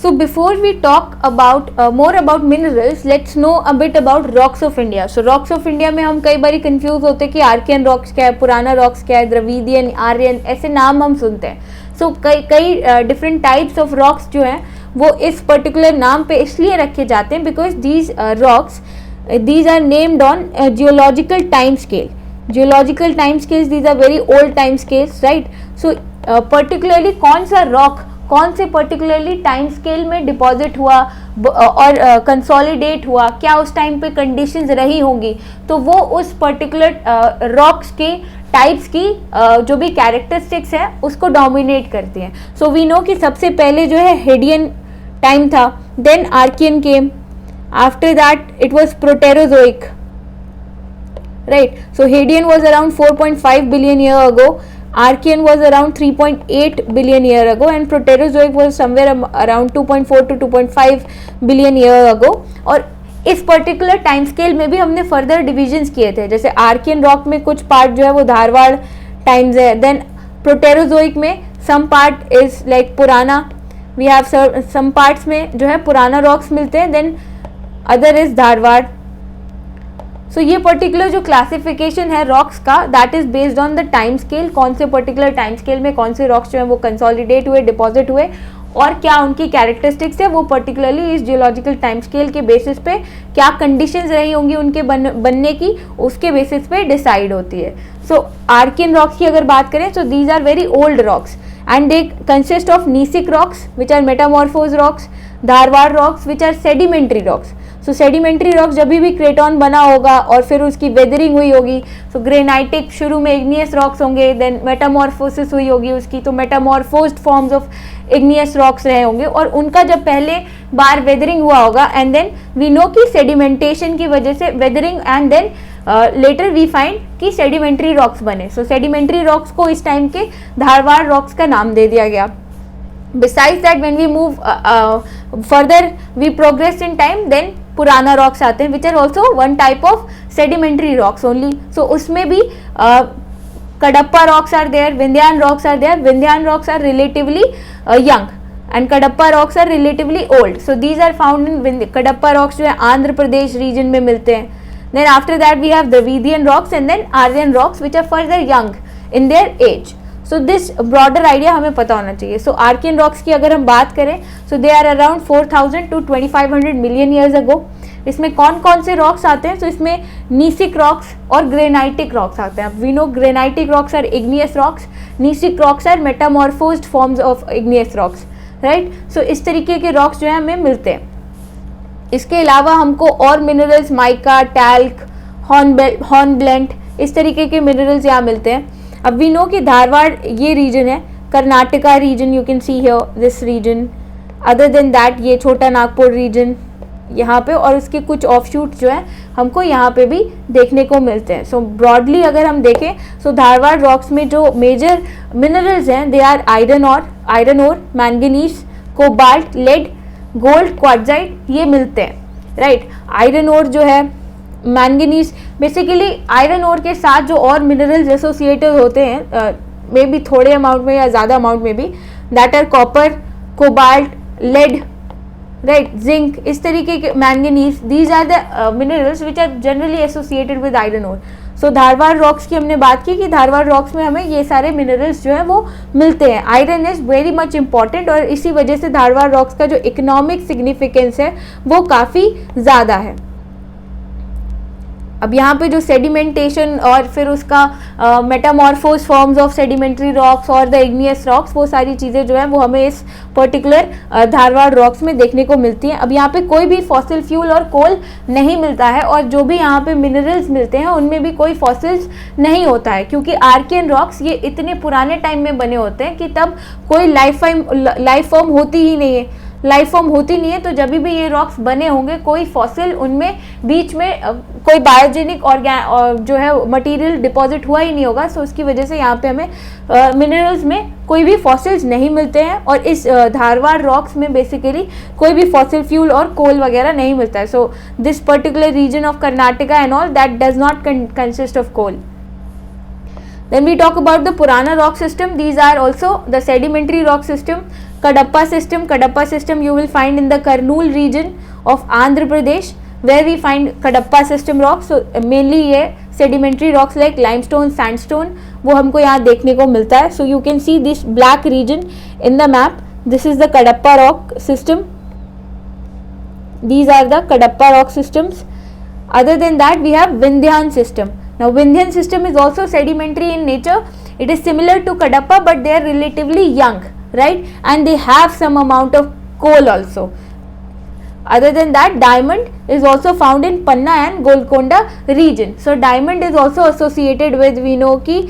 So before we talk about more about minerals, let's know a bit about rocks of India. So rocks of India में हम कई बारी confuse होते हैं कि आर्कियन रॉक्स क्या है, पुराना रॉक्स क्या है, द्रविडियन, आर्यन, ऐसे नाम हम सुनते हैं. सो कई डिफरेंट टाइप्स ऑफ रॉक्स जो हैं वो इस पर्टिकुलर नाम पे इसलिए रखे जाते हैं because these rocks these are named on geological time scale. Geological time scales, these are very old time scales, right? So particularly कौन सा rock कौन से पर्टिकुलरली टाइम स्केल में डिपॉजिट हुआ और कंसोलिडेट हुआ, क्या उस टाइम पे कंडीशंस रही होंगी, तो वो उस पर्टिकुलर रॉक्स के टाइप्स की जो भी कैरेक्टरिस्टिक्स है उसको डोमिनेट करती हैं. सो वी नो कि सबसे पहले जो है हेडियन टाइम था, then Archean came, after that it was Proterozoic, right? So Hadean was around 4.5 billion year ago, Archean was around 3.8 billion year ago, and Proterozoic was somewhere around 2.4 to 2.5 billion year ago. और इस particular time scale में भी हमने further divisions किए थे. जैसे Archaean rock में कुछ पार्ट जो है वो धारवाड़ टाइम्स है, देन प्रोटेरोजोइक में सम पार्ट इज लाइक पुराना, वी हैव सम पार्ट्स में जो है पुराना रॉक्स मिलते हैं, देन अदर इज धारवाड़. सो ये पर्टिकुलर जो क्लासिफिकेशन है रॉक्स का, that is based on the time scale, कौन से पर्टिकुलर टाइम स्केल में कौन से रॉक्स जो है वो कंसोलिडेट हुए, डिपॉजिट हुए, और क्या उनकी कैरेक्टरिस्टिक्स है, वो पर्टिकुलरली इस जियोलॉजिकल टाइम स्केल के बेसिस पे क्या कंडीशंस रही होंगी उनके बनने की, उसके बेसिस पे डिसाइड होती है. सो आर्कियन रॉक्स की अगर बात करें, so these are very old rocks and they consist of gneissic rocks which are metamorphosed rocks, Dharwad rocks which are sedimentary rocks. So sedimentary rocks जब भी क्रेटॉन बना होगा और फिर उसकी वेदरिंग हुई होगी, so ग्रेनाइटिक शुरू में igneous rocks होंगे, then metamorphosis हुई होगी उसकी, तो metamorphosed forms of igneous rocks रहे होंगे, और उनका जब पहले बार वेदरिंग हुआ होगा, एंड देन वी नो कि सेडिमेंटेशन की वजह से weathering and then later we find कि सेडिमेंट्री रॉक्स बने. सो सेडिमेंट्री रॉक्स को इस टाइम के धारवाड़ रॉक्स का नाम दे दिया गया. Besides that when we move further we progress in time, then Purana rocks आते हैं which are also one type of sedimentary rocks only. So उसमें भी Cuddapah rocks are there, Vindhyan rocks are there. Vindhyan rocks are relatively young and Cuddapah rocks are relatively old. So these are found in Cuddapah rocks जो है Andhra Pradesh reason में मिलते हैं. Then after that we have Dravidian rocks and then Aryan rocks which are further young in their age. So this broader idea हमें पता होना चाहिए. So Archean rocks की अगर हम बात करें, so they are around 4000 to 2500 million years ago. इसमें कौन कौन से रॉक्स आते हैं? So इसमें gneissic rocks और granitic rocks आते हैं. We know granitic rocks are igneous rocks, gneissic rocks are metamorphosed forms of igneous rocks, right? So इस तरीके के रॉक्स जो है हमें मिलते हैं. इसके अलावा हमको और मिनरल्स माइका, टैल्क, हॉर्नब्लेंट, इस तरीके के मिनरल्स यहाँ मिलते हैं. अब वी नो कि धारवाड़ ये रीजन है, Karnataka region, you can see here this region. Other than that ये छोटा नागपुर रीजन यहाँ पे, और उसके कुछ ऑफशूट जो है हमको यहाँ पे भी देखने को मिलते हैं. सो ब्रॉडली अगर हम देखें, सो धारवाड़ रॉक्स में जो मेजर मिनरल्स हैं they are iron ore, manganese, cobalt, lead, gold, quartzite, ये मिलते हैं, राइट. आयरन ओर जो है, मैंगनीज, बेसिकली आयरन ओर के साथ जो और मिनरल्स एसोसिएटेड होते हैं मे बी थोड़े अमाउंट में या ज़्यादा अमाउंट में भी, that are copper, cobalt, lead, right, zinc, इस तरीके के, manganese, these are the minerals which are generally associated with iron ore. So Dharwar rocks की हमने बात की कि धारवाड़ रॉक्स में हमें ये सारे मिनरल्स जो है वो मिलते हैं. Iron is very much important, और इसी वजह से धारवाड़ रॉक्स का जो इकोनॉमिक सिग्निफिकेंस है वो काफ़ी ज़्यादा है. अब यहाँ पे जो सेडिमेंटेशन और फिर उसका metamorphose forms of sedimentary rocks और द इग्नियस रॉक्स, वो सारी चीज़ें जो है वो हमें इस पर्टिकुलर धारवाड़ रॉक्स में देखने को मिलती हैं. अब यहाँ पे कोई भी फॉसिल फ्यूल और कोल नहीं मिलता है, और जो भी यहाँ पे मिनरल्स मिलते हैं उनमें भी कोई फॉसिल्स नहीं होता है, क्योंकि आर्कियन रॉक्स ये इतने पुराने टाइम में बने होते हैं कि तब कोई लाइफ फॉर्म होती ही नहीं है. लाइफ फॉर्म होती नहीं है, तो जब भी ये रॉक्स बने होंगे कोई फॉसिल उनमें बीच में कोई बायोजेनिक और जो है मटेरियल डिपॉजिट हुआ ही नहीं होगा. सो उसकी वजह से यहाँ पे हमें मिनरल्स में कोई भी फॉसिल्स नहीं मिलते हैं, और इस धारवाड़ रॉक्स में बेसिकली कोई भी फॉसिल फ्यूल और कोल वगैरह नहीं मिलता है. So this particular region of Karnataka and all that does not consist of coal. Then we talk about the Purana rock system. These are also the sedimentary rock system Kadapa system you will find in the Kurnool region of Andhra Pradesh, where we find Kadapa system rocks. So mainly ये sedimentary rocks like limestone, sandstone वो हमको यहाँ देखने को मिलता है. So you can see this black region in the map. This is the Kadapa rock system. These are the Kadapa rock systems. Other than that, we have Vindhyan system. Now Vindhyan system is also sedimentary in nature. It is similar to Kadapa, but they are relatively young, right? And they have some amount of coal also. Other than that, diamond is also found in Panna and Golconda region. So diamond is also associated with, we know कि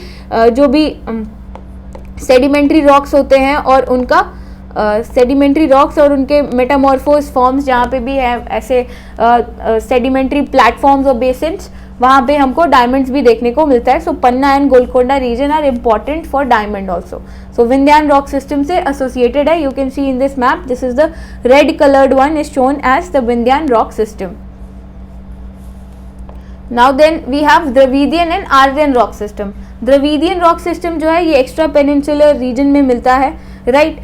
जो भी sedimentary rocks होते हैं और उनका sedimentary rocks और उनके metamorphose forms जहाँ पे भी है ऐसे सेडिमेंट्री प्लेटफॉर्म्स और बेसिन्स, वहाँ पे हमको डायमंड्स भी देखने को मिलता है. So Panna and Golconda region are important for diamond also. So Vindhyan rock system से एसोसिएटेड है. You can see in this map, this is the red coloured one is shown as the Vindhyan rock system. Now then we have Dravidian and Aryan rock system. Dravidian rock system जो है ये extra peninsular region में मिलता है, right.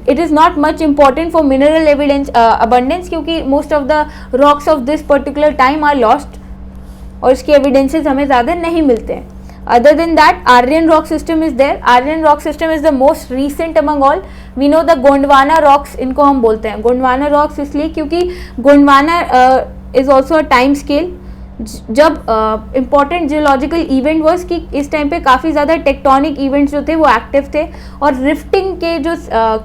It is not much important for mineral evidence abundance, क्योंकि most of the rocks of this particular time are lost और इसके evidences हमें ज़्यादा नहीं मिलते हैं. Other than that Aryan rock system is there. Aryan rock system is the most recent among all. We know the Gondwana rocks, इनको हम बोलते हैं गोंडवाना रॉक्स इसलिए क्योंकि Gondwana is also a time scale. जब इम्पॉर्टेंट जियोलॉजिकल इवेंट वॉज कि इस time पे काफ़ी ज़्यादा टेक्टोनिक इवेंट्स जो थे वो एक्टिव थे और रिफ्टिंग के जो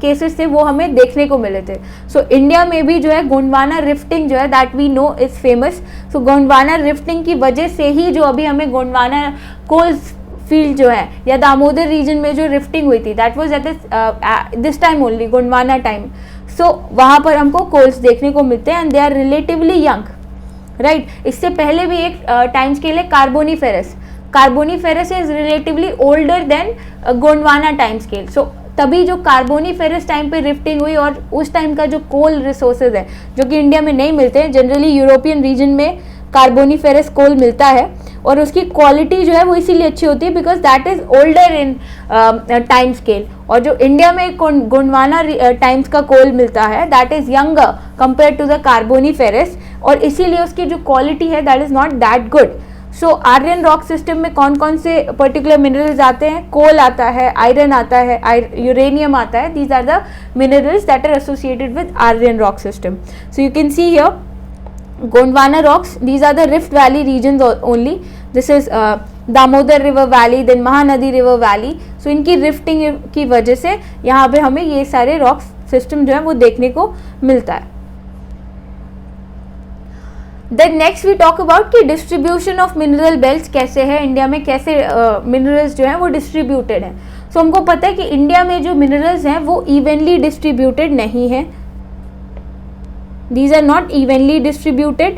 केसेस थे वो हमें देखने को मिले थे. सो इंडिया में भी जो है गोंडवाना रिफ्टिंग जो है that we know is famous. So Gondwana rifting की वजह से ही जो अभी हमें गोंडवाना कोल फील्ड जो है या दामोदर रीजन में जो रिफ्टिंग हुई थी that was at this time only, Gondwana time. So वहाँ पर हमको कोल्स देखने को मिलते हैं and they are relatively young, right. इससे पहले भी एक टाइम स्केल है Carboniferous. Carboniferous is relatively older than Gondwana time scale. So तभी जो कार्बोनीफेरस टाइम पे रिफ्टिंग हुई और उस टाइम का जो कोल रिसोर्सेज है जो कि इंडिया में नहीं मिलते हैं, जनरली यूरोपियन रीजन में कार्बोनीफेरस कोल मिलता है और उसकी क्वालिटी जो है वो इसीलिए अच्छी होती है because that is older in time scale. और जो इंडिया में गोंडवाना टाइम्स का कोल मिलता है that is younger compare to the carboniferous और इसीलिए उसकी जो क्वालिटी है that is not that good. So Aryan rock system में कौन कौन से पर्टिकुलर मिनरल्स आते हैं? कोल आता है, आयरन आता है, यूरेनियम आता है. These are the minerals that are associated with Aryan rock system. So you can see here Gondwana rocks, these are the Rift Valley regions only. This is Damodar River Valley, then Mahanadi River Valley. So इनकी rifting की वजह से यहाँ पे हमें ये सारे rock system जो है वो देखने को मिलता है. Then next we talk about कि डिस्ट्रीब्यूशन ऑफ मिनरल बेल्ट्स कैसे है इंडिया में, कैसे मिनरल्स जो हैं वो डिस्ट्रीब्यूटेड हैं. सो हमको पता है कि इंडिया में जो मिनरल्स हैं वो इवनली डिस्ट्रीब्यूटेड नहीं है. These are not evenly distributed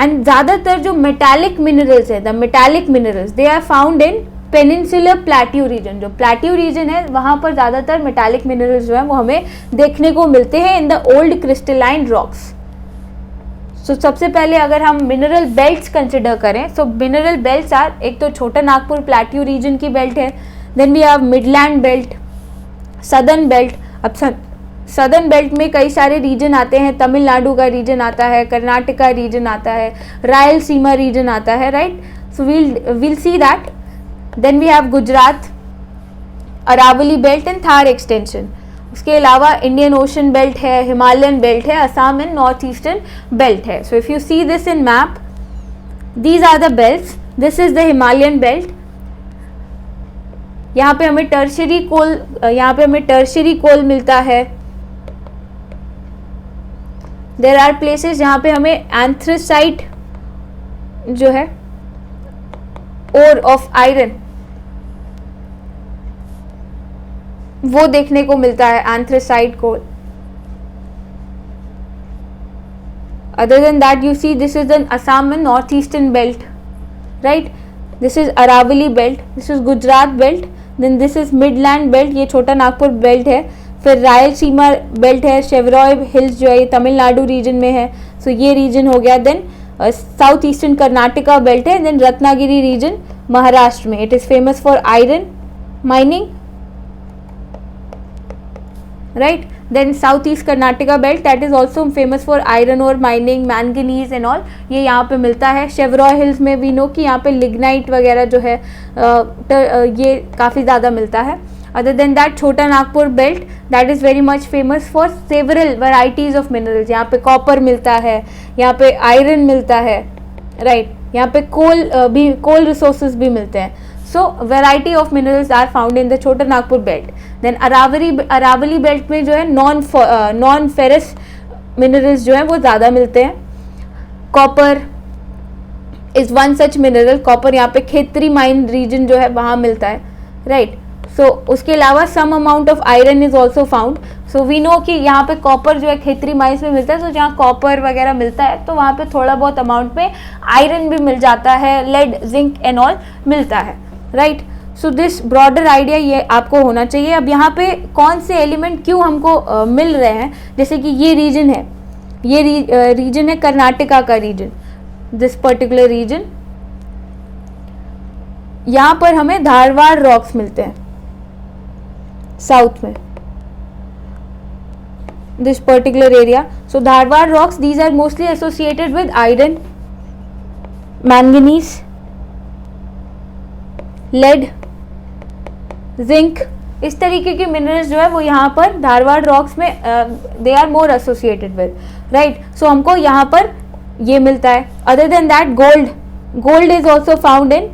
and ज़्यादातर जो metallic minerals है, the metallic minerals they are found in peninsular plateau region. जो plateau region है वहाँ पर ज़्यादातर metallic minerals जो है वो हमें देखने को मिलते हैं in the old crystalline rocks. So सबसे पहले अगर हम mineral belts consider करें, so mineral belts are एक तो छोटा नागपुर plateau region की belt है, then we have midland belt, southern belt. अब सदर्न बेल्ट में कई सारे रीजन आते हैं. तमिलनाडु का रीजन आता है, कर्नाटका रीजन आता है, रायलसीमा रीजन आता है, right. So we'll see that. Then we have Gujarat, Aravalli belt and Thar extension. उसके अलावा इंडियन ओशन बेल्ट है, हिमालयन बेल्ट है, Assam and north eastern belt है. So if you see this in map, these are the belts. This is the Himalayan belt. यहाँ पे हमें tertiary कोल मिलता है. देर आर प्लेसेस जहाँ पे हमें एंथ्रेसाइट जो है ओर ऑफ आयरन वो देखने को मिलता है, anthracite coal. Other than that you see this is an Assam and north eastern belt, right. This is Aravalli belt, this is Gujarat belt, then this is midland belt, ये छोटा नागपुर बेल्ट है. फिर रायलसीमा बेल्ट है, Shevaroy hills जो है ये तमिलनाडु रीजन में है. सो ये रीजन हो गया. Then south eastern Karnataka belt है. देन रत्नागिरी रीजन महाराष्ट्र में, it is famous for iron mining, right? Then southeast Karnataka belt, that is also famous for iron ore mining, manganese and all, ये यहाँ पे मिलता है. शेवरॉय हिल्स में वी नो कि यहाँ पे लिग्नाइट वगैरह जो है ये काफ़ी ज़्यादा मिलता है. अदर देन दैट छोटा Nagpur belt, that is very much famous for several varieties of minerals. यहाँ पे कॉपर मिलता है, यहाँ पे आयरन मिलता है, राइट? यहाँ पे कोल रिसोर्सेज भी मिलते हैं. So variety of minerals are found in the Chota Nagpur belt. Then Aravalli belt में जो है नॉन फेरस मिनरल्स जो है वो ज़्यादा मिलते हैं. Copper is one such mineral. Copper यहाँ पे खेतरी माइन रीजन जो है वहाँ मिलता है, राइट? सो उसके अलावा some amount of iron is also found. So we know कि यहाँ पे कॉपर जो है खेतरी माइंस में मिलता है. तो जहाँ कॉपर वगैरह मिलता है तो वहाँ पे थोड़ा बहुत अमाउंट में आयरन भी मिल जाता है, लेड, जिंक एंड ऑल मिलता है, right? So this broader idea ये आपको होना चाहिए. अब यहाँ पे कौन से एलिमेंट क्यों हमको मिल रहे हैं, जैसे कि ये रीजन है, ये रीजन है कर्नाटका का रीजन, दिस पर्टिकुलर रीजन. यहाँ पर हमें धारवाड़ रॉक्स मिलते हैं साउथ में, this particular area. So Dharwar rocks, these are mostly associated with iron, manganese, lead, zinc. इस तरीके के मिनरल्स जो है वो यहाँ पर धारवाड़ रॉक्स में they are more associated with, right? So हमको यहाँ पर ये मिलता है. Other than that gold is also found in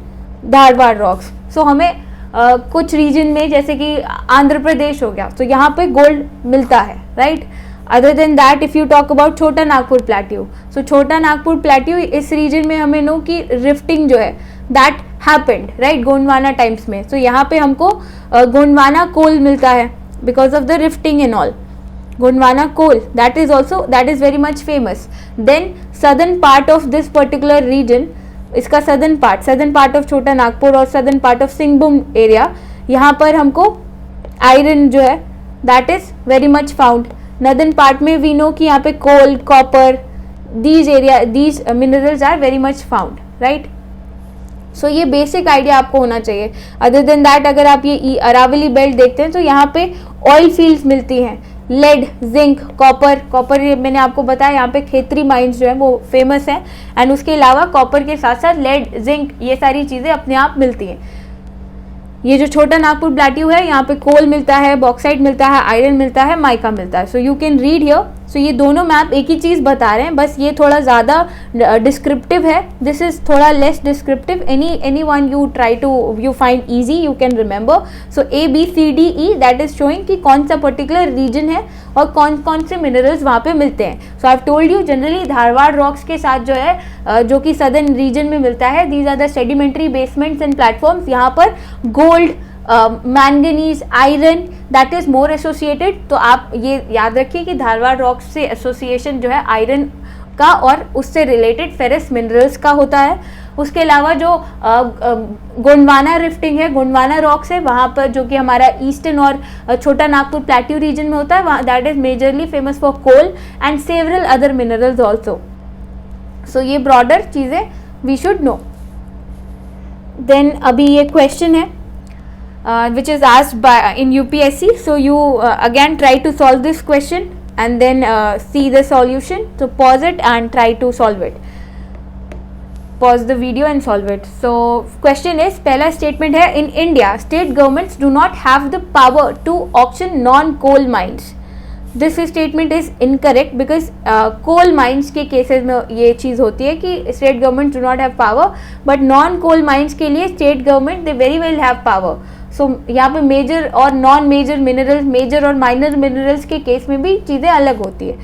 Dharwar rocks. So हमें कुछ रीजन में जैसे कि आंध्र प्रदेश हो गया, तो यहाँ पे गोल्ड मिलता है, right? Other than that if you talk about छोटा नागपुर प्लेट्यू, सो छोटा नागपुर प्लेट्यू इस रीजन में हमें नो कि रिफ्टिंग जो है that happened, right, Gondwana times में. सो यहाँ पे हमको गोंडवाना कोल मिलता है because of the rifting and all. Gondwana coal, that is very much famous. Then southern part of this particular region, इसका southern part of Chota Nagpur और southern part of Singhbhum area, यहाँ पर हमको आयरन जो है that is very much found. Northern part में we know कि यहाँ पे कोल, copper, these minerals are very much found, right? So ये बेसिक आइडिया आपको होना चाहिए. अदर देन दैट अगर आप ये अरावली बेल्ट देखते हैं तो यहाँ पे ऑयल फील्ड्स मिलती हैं, लेड, जिंक, कॉपर ये मैंने आपको बताया, यहाँ पे खेतरी माइंस जो है वो फेमस हैं. एंड उसके अलावा कॉपर के साथ साथ लेड, जिंक, ये सारी चीज़ें अपने आप मिलती हैं. ये जो छोटा नागपुर प्लेट्यू है, यहाँ पे कोल मिलता है, बॉक्साइट मिलता है, आयरन मिलता है, माइका मिलता है. So you can read here. So ये दोनों मैप एक ही चीज़ बता रहे हैं, बस ये थोड़ा ज़्यादा डिस्क्रिप्टिव है, दिस इज़ थोड़ा less descriptive. Any one you try to you find easy, you can remember. So ABCDE that is showing कि कौन सा पर्टिकुलर रीजन है और कौन कौन से मिनरल्स वहाँ पे मिलते हैं. So I have told you generally Dharwar rocks के साथ जो है जो कि सदर्न रीजन में मिलता है, these are the sedimentary basements and platforms. यहाँ पर gold, manganese, iron that is more associated. तो आप ये याद रखिए कि धारवाड़ रॉक्स से एसोसिएशन जो है आयरन का और उससे रिलेटेड फेरस मिनरल्स का होता है. उसके अलावा जो गोंडवाना रिफ्टिंग है, गोंडवाना रॉक्स है, वहाँ पर जो कि हमारा ईस्टर्न और छोटा नागपुर प्लेट्यू रीजन में होता है, वहाँ that is majorly famous for coal and several other minerals also. So ये ब्रॉडर चीज़ें वी शुड नो. देन अभी ये क्वेश्चन है which is asked by in UPSC. So you again try to solve this question and then see the solution. So pause it and try to solve it. Pause the video and solve it. So question is, पहला statement है, in India state governments do not have the power to auction non-coal mines. This statement is incorrect because coal mines के cases में ये चीज़ होती है कि state governments do not have power, but non-coal mines के लिए state government they very well have power. सो यहाँ पे मेजर और नॉन मेजर मिनरल्स, मेजर और माइनर मिनरल्स के केस में भी चीज़ें अलग होती है.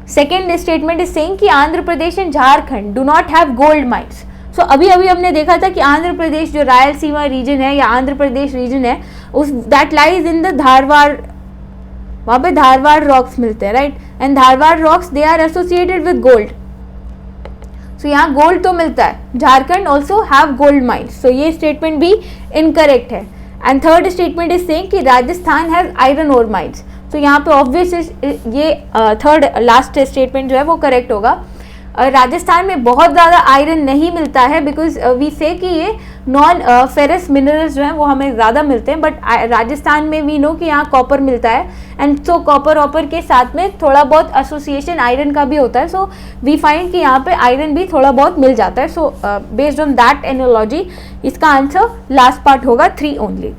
सेकेंड स्टेटमेंट इज सेइंग कि Andhra Pradesh and Jharkhand do not have gold mines. So अभी हमने देखा था कि आंध्र प्रदेश जो रायलसीमा रीजन है या आंध्र प्रदेश रीजन है, उस that lies in the Dharwar, वहाँ पे धारवाड़ रॉक्स मिलते हैं, right? And Dharwar rocks they are associated with gold. So यहाँ गोल्ड तो मिलता है. Jharkhand also have gold mines. So ये स्टेटमेंट भी इनकरेक्ट है. And third statement is saying कि Rajasthan has iron ore mines. तो यहाँ पे ऑब्वियस ये थर्ड लास्ट स्टेटमेंट जो है वो करेक्ट होगा. राजस्थान में बहुत ज़्यादा आयरन नहीं मिलता है बिकॉज वी से कि ये नॉन फेरस मिनरल्स जो हैं वो हमें ज़्यादा मिलते हैं, बट राजस्थान में वी नो कि यहाँ कॉपर मिलता है, एंड सो कॉपर ऑपर के साथ में थोड़ा बहुत एसोसिएशन आयरन का भी होता है, सो वी फाइंड कि यहाँ पे आयरन भी थोड़ा बहुत मिल जाता है. So based on that analogy इसका आंसर लास्ट पार्ट होगा 3 only.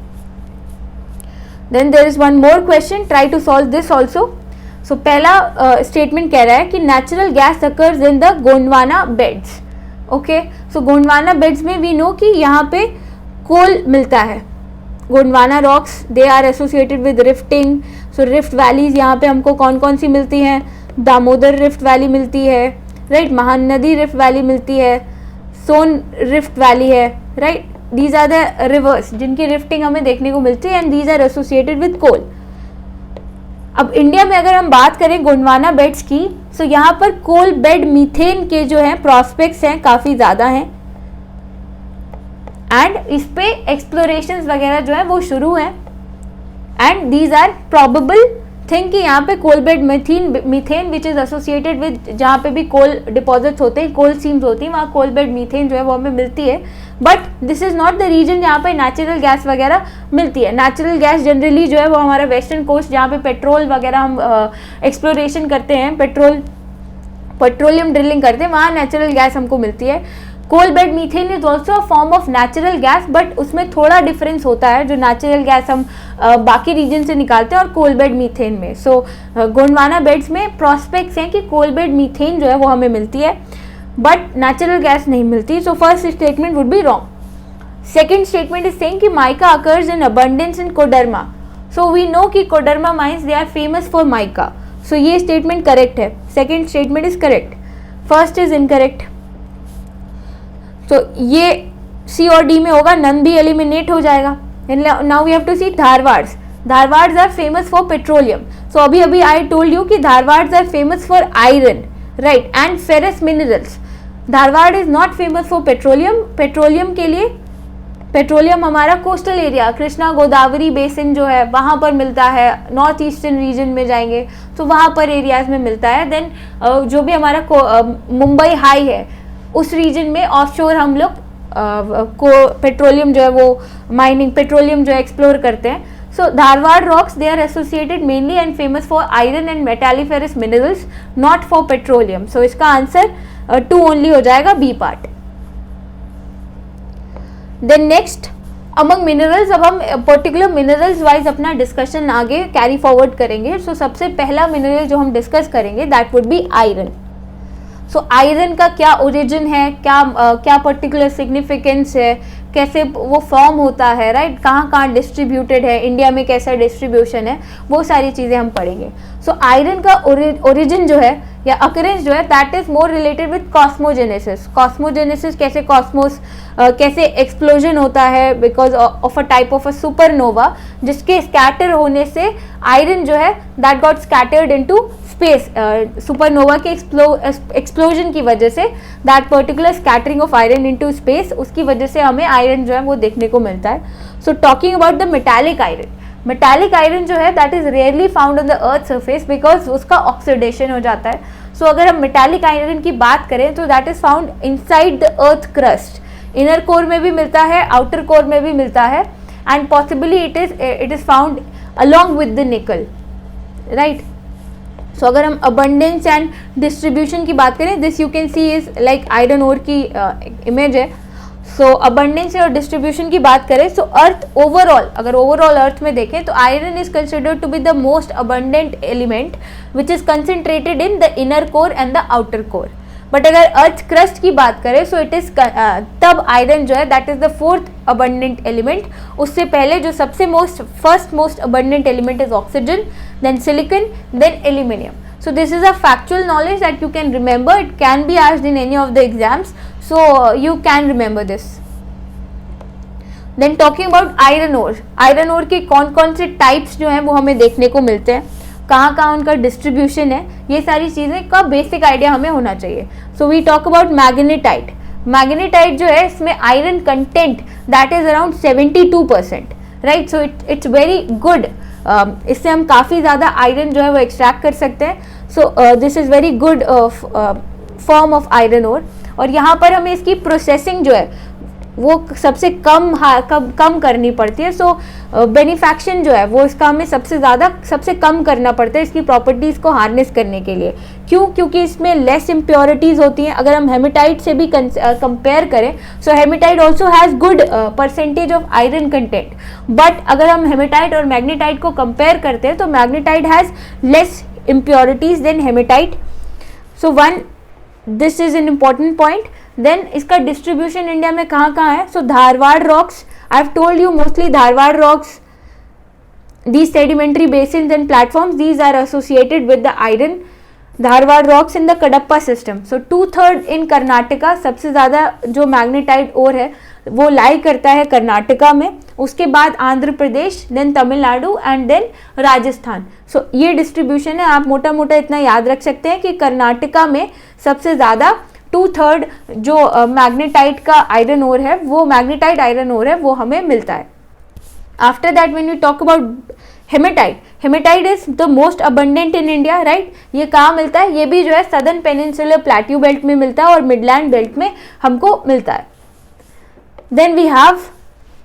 Then there is one more question, try to solve this also. So पहला स्टेटमेंट कह रहा है कि natural gas occurs in the Gondwana beds. Okay, so Gondwana beds में we know कि यहाँ पे कोल मिलता है. Gondwana rocks they are associated with rifting. So rift valleys यहाँ पे हमको कौन कौन सी मिलती हैं? दामोदर रिफ्ट वैली मिलती है, राइट, महानदी रिफ्ट वैली मिलती है, सोन रिफ्ट वैली है, right. These are the rivers जिनकी रिफ्टिंग हमें देखने को मिलती है, and these are associated with coal. अब इंडिया में अगर हम बात करें गोंडवाना बेड्स की, सो यहाँ पर कोल बेड मीथेन के जो हैं प्रॉस्पेक्ट्स हैं काफ़ी ज़्यादा हैं, एंड इस पे एक्सप्लोरेशंस वगैरह जो है वो शुरू हैं, and these are probable thing कि यहाँ पे coal bed methane which is associated with, जहाँ पे भी कोल डिपॉजिट्स होते हैं, कोल सीम्स होती हैं, वहाँ कोल बेड मीथेन जो है वो हमें मिलती है. But this is not the region जहाँ पे नेचुरल गैस वगैरह मिलती है. नेचुरल गैस जनरली जो है वो हमारा वेस्टर्न कोस्ट जहाँ पे पेट्रोल वगैरह हम एक्सप्लोरेशन करते हैं, पेट्रोलियम ड्रिलिंग करते हैं, वहाँ नेचुरल गैस हमको मिलती है. Coal bed methane is also a form of natural gas, but उसमें थोड़ा डिफरेंस होता है. जो नेचुरल गैस हम बाकी रीजन से निकालते हैं और कोल बेड मीथेन में. सो गोंडवाना बेड्स में प्रॉस्पेक्ट्स हैं कि कोल बेड मीथेन जो है वो हमें मिलती है, बट नेचुरल गैस नहीं मिलती. So first statement would be wrong. Second statement is saying कि mica occurs in abundance in Koderma. So we know कि Koderma mines they are famous for mica. So ये स्टेटमेंट करेक्ट है. Second statement is correct, first is incorrect. तो ये सी और D में होगा, none भी एलिमिनेट हो जाएगा. Now we have to see Dharwars. Dharwars are famous for petroleum. So अभी अभी आई टोल्ड यू कि Dharwars are famous for iron, right, and ferrous minerals. Dharwar is not famous for petroleum. Petroleum के लिए पेट्रोलियम हमारा coastal area, Krishna Godavari basin जो है वहाँ पर मिलता है. नॉर्थ ईस्टर्न रीजन में जाएंगे तो वहाँ पर एरियाज में मिलता है. देन जो भी हमारा मुंबई हाई है उस रीजन में ऑफशोर हम लोग को पेट्रोलियम जो है वो माइनिंग, पेट्रोलियम जो है एक्सप्लोर करते हैं. So Dharwar rocks they are associated mainly and famous for iron and metalliferous minerals, not for petroleum. So इसका आंसर 2 ओनली हो जाएगा, B part. Then next among minerals. अब हम पर्टिकुलर मिनरल्स वाइज अपना डिस्कशन आगे कैरी फॉरवर्ड करेंगे. So सबसे पहला मिनरल जो हम डिस्कस करेंगे that would be iron. So iron का क्या ओरिजिन है, क्या पर्टिकुलर सिग्निफिकेंस है, कैसे वो फॉर्म होता है, राइट, कहाँ डिस्ट्रीब्यूटेड है, इंडिया में कैसा डिस्ट्रीब्यूशन है, वो सारी चीज़ें हम पढ़ेंगे. सो आयरन का ओरिजिन जो है या अकरेंस जो है that is more related with cosmogenesis. Cosmogenesis कैसे कॉस्मोस कैसे एक्सप्लोजन होता है because of a type of a supernova, जिसके स्कैटर होने से आयरन जो है that got scattered into space. Supernova के एक्सप्लोजन की वजह से that particular scattering of iron into space, उसकी वजह से हमें आयरन जो है वो देखने को मिलता है. So talking about the metallic iron. Metallic iron जो है that is rarely found on the earth surface because उसका ऑक्सीडेशन हो जाता है. सो अगर हम मेटालिक आयरन की बात करें तो that is found inside the earth crust. Inner core में भी मिलता है, आउटर कोर में भी मिलता है, and possibly it is found along with the nickel, right. So अगर हम अबंडेंस एंड डिस्ट्रीब्यूशन की बात करें, this you can see is like iron ore की इमेज है. सो अबंडेंस और डिस्ट्रीब्यूशन की बात करें, सो अर्थ ओवरऑल, अगर ओवरऑल अर्थ में देखें तो iron is considered to be the most abundant element which is concentrated in the inner core and the outer core. But अगर अर्थ क्रस्ट की बात करें सो इट इज तब आयरन जो है that is the 4th abundant element. उससे पहले जो सबसे first most abundant element is oxygen, then silicon, then aluminium. So this is a factual knowledge that you can remember. It can be asked in any of the exams, so you can remember this. Then talking about iron ore. Iron ore के कौन कौन से types जो हैं वो हमें देखने को मिलते हैं, कहाँ कहाँ उनका डिस्ट्रीब्यूशन है, ये सारी चीज़ें का बेसिक आइडिया हमें होना चाहिए. So we talk about magnetite. Magnetite जो है इसमें iron content that is around 72%, right. So it's very good. इससे हम काफ़ी ज़्यादा आयरन जो है वो एक्सट्रैक्ट कर सकते हैं. So this is very good form of iron ore. और यहाँ पर हमें इसकी प्रोसेसिंग जो है वो सबसे कम करनी पड़ती है। सो बेनिफैक्शन जो है वो इसका हमें सबसे कम करना पड़ता है इसकी प्रॉपर्टीज़ को हार्नेस करने के लिए। क्यों? क्योंकि इसमें लेस इम्प्योरिटीज़ होती हैं। अगर हम हेमेटाइट से भी कंपेयर करें, so hematite also has good percentage of iron content, but अगर हम हेमेटाइट और मैग्नेटाइट को कंपेयर करते हैं तो magnetite has less impurities than hematite. So this is an important point. Then इसका डिस्ट्रीब्यूशन इंडिया में कहाँ कहाँ है? So Dharwar rocks, I have told you mostly Dharwar rocks, these sedimentary basins and platforms, these are associated with the iron. Dharwar rocks in the Cuddapah system. So 2/3 in Karnataka, सबसे ज़्यादा जो magnetite ओर है वो लाई करता है कर्नाटका में, उसके बाद Andhra Pradesh, then Tamil Nadu and then Rajasthan. So ये डिस्ट्रीब्यूशन है। आप मोटा मोटा इतना याद रख सकते हैं कि कर्नाटका में सबसे ज़्यादा 2/3 जो मैग्नेटाइट का आयरन ओर है, वो मैग्नेटाइट आयरन ओर है, वो हमें मिलता है। After that when we talk about hematite is the most abundant in India, right. ये कहाँ मिलता है? ये भी जो है सदर्न पेनिनसुलर प्लेट्यू बेल्ट में मिलता है और मिडलैंड बेल्ट में हमको मिलता है। Then we have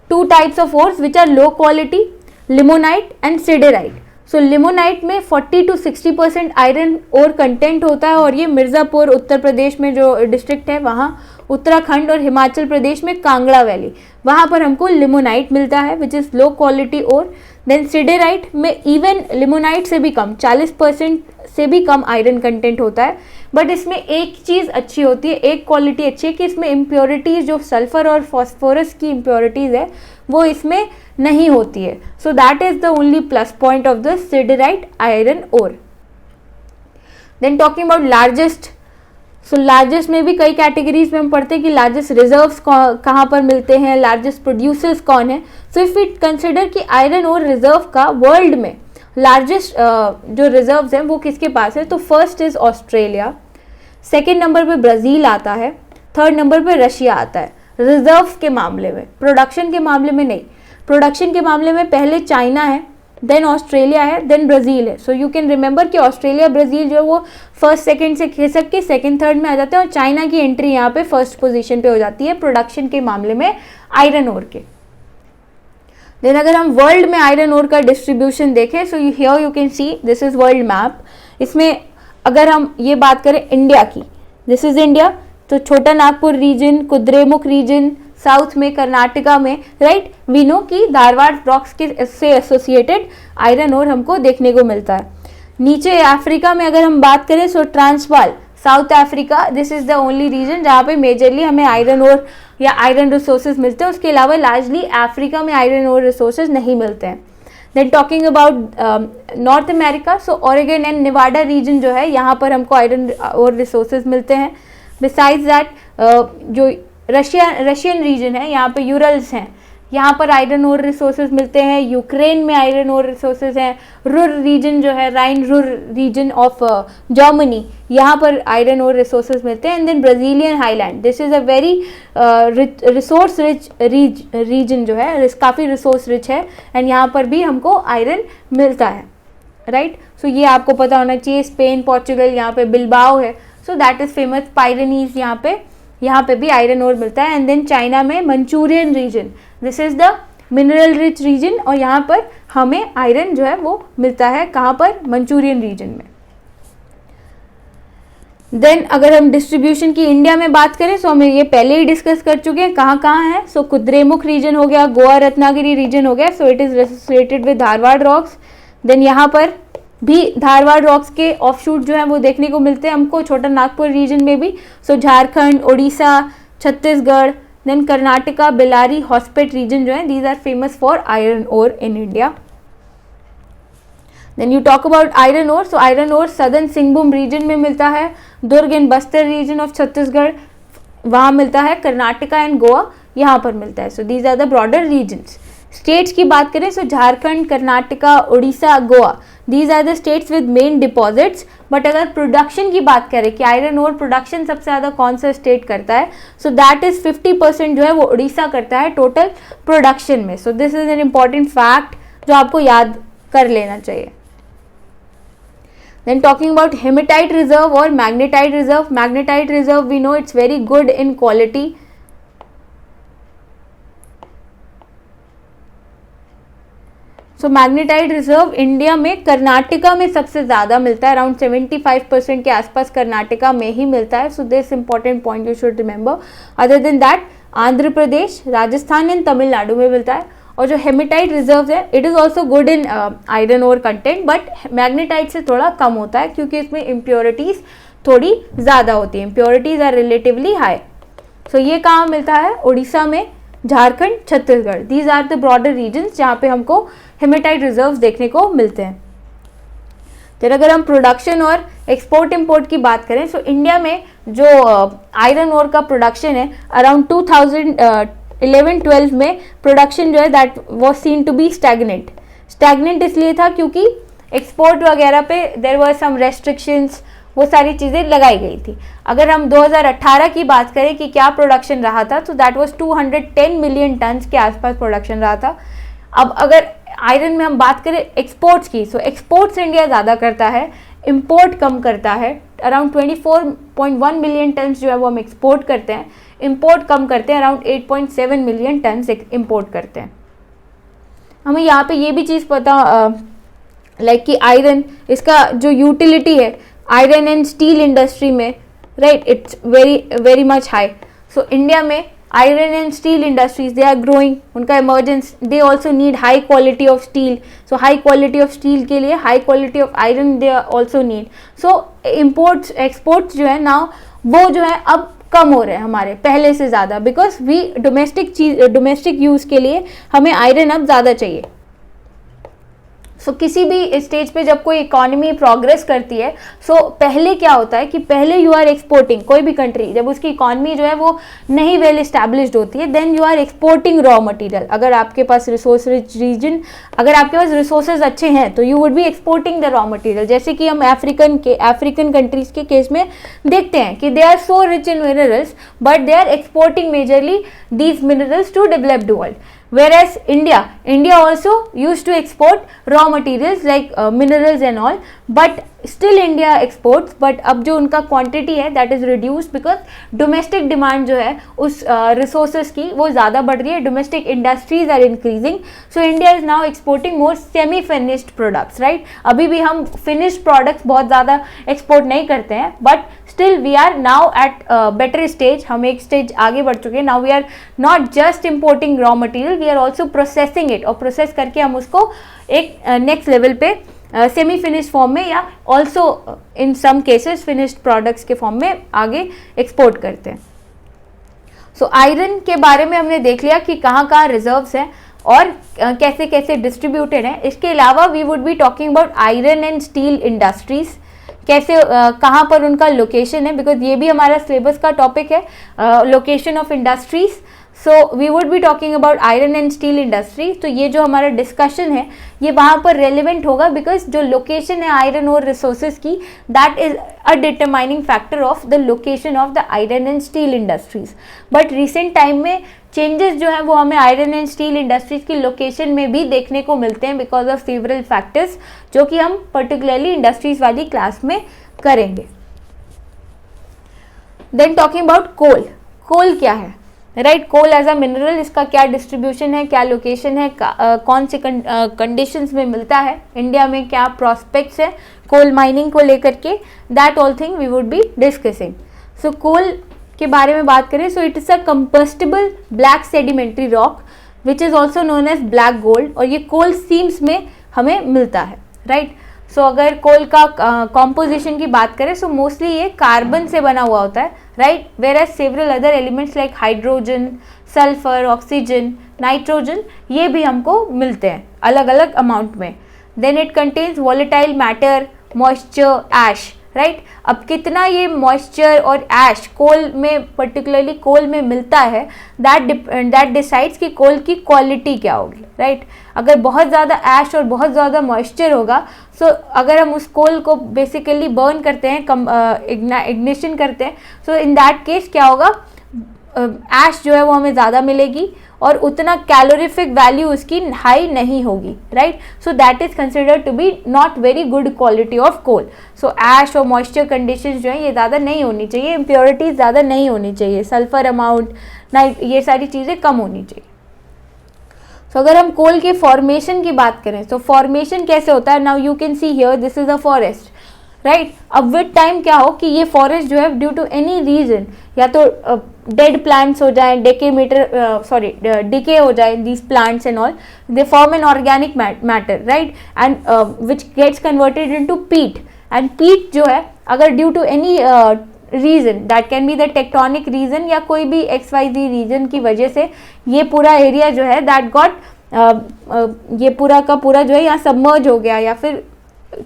2 types of ores which are low quality, limonite and siderite. So limonite में 40 to 60% आयरन और कंटेंट होता है, और ये मिर्ज़ापुर उत्तर प्रदेश में जो डिस्ट्रिक्ट है वहाँ, उत्तराखंड और हिमाचल प्रदेश में कांगड़ा वैली, वहाँ पर हमको लिमोनाइट मिलता है which is low quality ore. Then siderite में इवन लिमोनाइट से भी कम, 40% से भी कम आयरन कंटेंट होता है, बट इसमें एक चीज़ अच्छी होती है, एक क्वालिटी अच्छी है कि इसमें इम्प्योरिटीज़ जो सल्फर और फॉस्फोरस की इम्प्योरिटीज़ है वो इसमें नहीं होती है। So that is the only plus point of the siderite iron ore. Then talking about largest, so largest में भी कई कैटेगरीज में हम पढ़ते हैं कि लार्जेस्ट रिजर्व्स कहाँ पर मिलते हैं, लार्जेस्ट प्रोड्यूसर्स कौन है। सो इफ़ वी कंसिडर कि आयरन और रिजर्व का वर्ल्ड में लार्जेस्ट जो रिजर्व्स हैं वो किसके पास है, तो first is Australia, second number पे ब्राज़ील आता है, थर्ड नंबर पे रशिया आता है रिजर्व्स के मामले में। प्रोडक्शन के मामले में नहीं, प्रोडक्शन के मामले में पहले चाइना है, देन ऑस्ट्रेलिया है, देन ब्राज़ील है। सो यू कैन रिमेंबर कि ऑस्ट्रेलिया ब्राज़ील जो है वो फर्स्ट सेकंड से खिसक के सेकंड थर्ड में आ जाते हैं, और चाइना की एंट्री यहाँ पे फर्स्ट पोजीशन पे हो जाती है प्रोडक्शन के मामले में आयरन ओर के। देन अगर हम वर्ल्ड में आयरन ओर का डिस्ट्रीब्यूशन देखें, so here you can C this is world map. इसमें अगर हम ये बात करें इंडिया की, दिस इज इंडिया, तो Chota Nagpur region, Kudremukh region, south में कर्नाटका में, राइट, वी नो कि धारवाड़ रॉक्स के से एसोसिएटेड आयरन ओर हमको देखने को मिलता है। नीचे अफ्रीका में अगर हम बात करें, so Transvaal, South Africa, this is the only region जहाँ पे मेजरली हमें आयरन ओर या आयरन रिसोर्सेज मिलते हैं। उसके अलावा लार्जली अफ्रीका में आयरन ओर रिसोर्सेज नहीं मिलते हैं। Then talking about North America, so Oregon and Nevada region जो है यहाँ पर हमको आयरन और रिसोर्सेज मिलते हैं। बिसाइड्स दैट जो रशियन रीजन है, यहाँ पे यूरल्स हैं, यहाँ पर आयरन ओर रिसोर्सेज मिलते हैं। यूक्रेन में आयरन ओर रिसोर्सेज हैं। रुर रीजन जो है, Rhine Ruhr region of Germany, यहाँ पर आयरन ओर रिसोर्सेज मिलते हैं। And then Brazilian highland, this is a very resource rich region जो है, काफ़ी रिसोर्स रिच है, एंड यहाँ पर भी हमको आयरन मिलता है, राइट। सो ये आपको पता होना चाहिए। स्पेन, पोर्चुगल, यहाँ पे बिल्बाओ है, so that is famous. Pyrenees यहाँ पे भी आयरन ओर मिलता है। एंड देन चाइना में Manchurian region, this is the mineral rich region, और यहाँ पर हमें आयरन जो है वो मिलता है, कहाँ पर, मंचूरियन रीजन में। देन अगर हम डिस्ट्रीब्यूशन की इंडिया में बात करें, सो हम ये पहले ही डिस्कस कर चुके हैं कहाँ कहाँ है। सो कुद्रेमुख रीजन हो गया, गोवा रत्नागिरी रीजन हो गया, so it is associated with Dharwad rocks. Then यहाँ पर भी धारवाड़ रॉक्स के ऑफशूट जो हैं वो देखने को मिलते हैं हमको, छोटा नागपुर रीजन में भी। So Jharkhand, Orissa, Chhattisgarh, then Karnataka, Bellary, Hospet region जो है, these are famous for iron ore in India. Then you talk about iron ore, so iron ore southern Singhbhum region में मिलता है, Durg and Bastar region of Chhattisgarh वहाँ मिलता है, कर्नाटका एंड गोवा यहाँ पर मिलता है। So these are the broader regions. States की बात करें, so Jharkhand, Karnataka, Orissa, Goa, these are the states with main deposits. But अगर प्रोडक्शन की बात करें कि आयरन ओर प्रोडक्शन सबसे ज़्यादा कौन सा स्टेट करता है, सो दैट इज़ 50% जो है वो उड़ीसा करता है टोटल प्रोडक्शन में। सो this is an important fact जो आपको याद कर लेना चाहिए। Then talking about hematite reserve or magnetite reserve, we know it's very good in quality. So magnetite reserve India में कर्नाटका में सबसे ज़्यादा मिलता है, अराउंड 75% के आसपास कर्नाटका में ही मिलता है. So this important point you should remember. Other than that Andhra Pradesh, Rajasthan and Tamil Nadu में मिलता है. और जो हेमेटाइट रिजर्व है it is also good in iron ore content, but magnetite से थोड़ा कम होता है क्योंकि इसमें इम्प्योरिटीज़ थोड़ी ज़्यादा होती है. Impurities are relatively high. So ये कहाँ मिलता है? उड़ीसा में, Jharkhand, Chhattisgarh. These are the broader regions जहाँ पे हमको हेमेटाइट रिजर्व्स देखने को मिलते हैं. फिर अगर हम प्रोडक्शन और एक्सपोर्ट इंपोर्ट की बात करें, सो इंडिया में जो आयरन ओर का प्रोडक्शन है अराउंड 2011-12 में प्रोडक्शन जो है that was seen to be stagnant. Stagnant इसलिए था क्योंकि एक्सपोर्ट वगैरह पे देयर वर सम रेस्ट्रिक्शंस, वो सारी चीज़ें लगाई गई थी. अगर हम 2018 की बात करें कि क्या प्रोडक्शन रहा था, तो दैट वाज 210 मिलियन टन्स के आसपास प्रोडक्शन रहा था. अब अगर आयरन में हम बात करें एक्सपोर्ट्स की, सो एक्सपोर्ट्स इंडिया ज़्यादा करता है, इंपोर्ट कम करता है. अराउंड 24.1 मिलियन टन्स जो है वो हम एक्सपोर्ट करते हैं, इंपोर्ट कम करते हैं, अराउंड 8.7 मिलियन टन्स इंपोर्ट करते हैं. हमें यहाँ पे ये भी चीज़ पता लाइक कि आयरन, इसका जो यूटिलिटी है आयरन एंड स्टील इंडस्ट्री में, right, it's very much high. So India में iron and steel industries they are growing, उनका emergence, they also need high quality of steel. So high quality of steel के लिए high quality of iron they also need. So imports exports जो है ना वो जो है अब कम हो रहे हैं हमारे पहले से ज़्यादा, बिकॉज वी डोमेस्टिक यूज़ के लिए हमें आयरन अब ज़्यादा चाहिए. सो किसी भी स्टेज पे जब कोई इकोनॉमी प्रोग्रेस करती है, सो पहले क्या होता है कि पहले यू आर एक्सपोर्टिंग, कोई भी कंट्री जब उसकी इकोनॉमी जो है वो नहीं वेल एस्टैब्लिश्ड होती है, then you are exporting raw material. अगर आपके पास रिसोर्स रिच रीजन, अगर आपके पास रिसोर्सेज अच्छे हैं तो you would be exporting the raw material. जैसे कि हम अफ्रीकन कंट्रीज के केस में देखते हैं कि they are so rich in minerals but they are exporting majorly these minerals to developed world. Whereas India also used to export raw materials like minerals and all, but still India exports, but अब जो उनका quantity है that is reduced because domestic demand जो है उस resources की वो ज़्यादा बढ़ रही है, domestic industries are increasing, so India is now exporting more semi finished products, right? अभी भी हम finished products बहुत ज़्यादा export नहीं करते हैं, but still we are now at better stage. हम एक stage आगे बढ़ चुके हैं. Now we are not just importing raw material, we are also processing it, और process करके हम उसको एक next level पे सेमी फिनिश्ड फॉर्म में या also in some cases finished products के फॉर्म में आगे एक्सपोर्ट करते हैं. सो आयरन के बारे में हमने देख लिया कि कहाँ कहाँ रिजर्व्स हैं और कैसे कैसे डिस्ट्रीब्यूटेड हैं. इसके अलावा we would be talking about iron and steel industries, कैसे कहाँ पर उनका लोकेशन है, बिकॉज ये भी हमारा सिलेबस का टॉपिक है, location of industries. So we would be talking about iron and steel industry. तो ये जो हमारा डिस्कशन है ये वहाँ पर रेलिवेंट होगा, बिकॉज जो लोकेशन है आयरन और रिसोर्सेज की, that is a determining factor of the location of the iron and steel industries. But recent time में चेंजेस जो है वो हमें आयरन एंड स्टील इंडस्ट्रीज की लोकेशन में भी देखने को मिलते हैं बिकॉज ऑफ सेवरल फैक्टर्स, जो कि हम पर्टिकुलरली इंडस्ट्रीज वाली क्लास में करेंगे. Then talking about coal. Coal क्या है, right? Coal as a mineral, इसका क्या डिस्ट्रीब्यूशन है, क्या लोकेशन है, कौन से कंडीशंस में मिलता है, इंडिया में क्या प्रॉस्पेक्ट्स है कोल माइनिंग को लेकर के, that all thing we would be discussing. So coal के बारे में बात करें, so it is a compostable black sedimentary rock which is also known as black gold, और ये कोल सीम्स में हमें मिलता है, राइट? सो अगर कोल का कॉम्पोजिशन की बात करें, सो मोस्टली ये कार्बन से बना हुआ होता है, right? Whereas several other elements like hydrogen, sulphur, oxygen, nitrogen, ये भी हमको मिलते हैं अलग अलग अमाउंट में. Then it contains volatile matter, moisture, ash, right? अब कितना ये मॉइस्चर और ऐश कोल में, पर्टिकुलरली कोल में मिलता है, दैट डिसाइड्स कि कोल की क्वालिटी क्या होगी, राइट? अगर बहुत ज़्यादा ऐश और बहुत ज़्यादा मॉइस्चर होगा, सो अगर हम उस कोल को बेसिकली बर्न करते हैं, इग्निशन करते हैं, सो इन दैट केस क्या होगा, ऐश जो है वो हमें ज़्यादा मिलेगी और उतना कैलोरीफिक वैल्यू उसकी हाई नहीं होगी, right? So that is considered to be not very good quality of coal. So ash और मॉइस्चर कंडीशंस जो है ये ज़्यादा नहीं होनी चाहिए, इम्प्योरिटीज ज़्यादा नहीं होनी चाहिए, सल्फर अमाउंट, नाइट, ये सारी चीज़ें कम होनी चाहिए. सो अगर हम कोल के फॉर्मेशन की बात करें, तो फॉर्मेशन कैसे होता है, now you can see here this is a forest, right. अब विद टाइम क्या हो कि ये फॉरेस्ट जो है ड्यू टू एनी रीजन, या तो डेड प्लांट्स हो जाए, डिके हो जाए these plants and all, they form an organic matter, right, and which gets converted into peat. And peat जो है अगर due to any reason, that can be the tectonic reason या कोई भी XYZ रीजन की वजह से ये पूरा एरिया जो है दैट गॉट ये पूरा का पूरा जो है यहाँ सबमर्ज हो गया, या फिर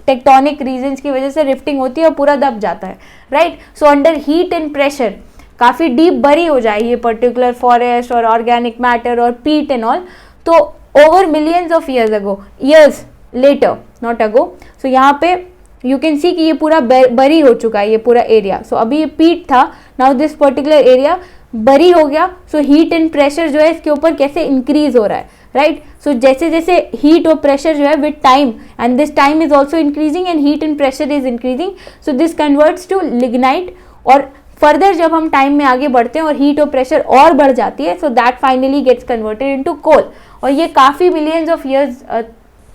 टेक्टोनिक रीजन्स की वजह से रिफ्टिंग होती है और पूरा दब जाता है, right. So under heat and pressure काफ़ी डीप बरी हो जाए ये पर्टिकुलर फॉरेस्ट और ऑर्गेनिक मैटर और पीट एंड ऑल, तो over millions of years later, not ago, so यहाँ पे यू कैन सी कि ये पूरा बरी हो चुका है ये पूरा एरिया। सो अभी ये पीट था, नाउ दिस पर्टिकुलर एरिया बरी हो गया। सो हीट एंड प्रेशर जो है इसके ऊपर कैसे इंक्रीज हो रहा है, राइट। सो जैसे जैसे हीट और प्रेशर जो है with time, and this time is also increasing and heat and pressure is increasing, so this converts to lignite. और फर्दर जब हम टाइम में आगे बढ़ते हैं और हीट और प्रेशर और बढ़ जाती है, so that finally gets converted into coal. और ये काफ़ी मिलियंस ऑफ ईयर्स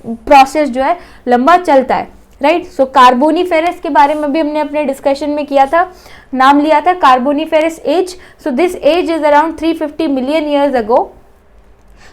प्रोसेस जो है लंबा चलता है, राइट। सो कार्बोनीफेरस के बारे में भी हमने अपने डिस्कशन में किया था, नाम लिया था carboniferous age. So this age is around 350 million years ago,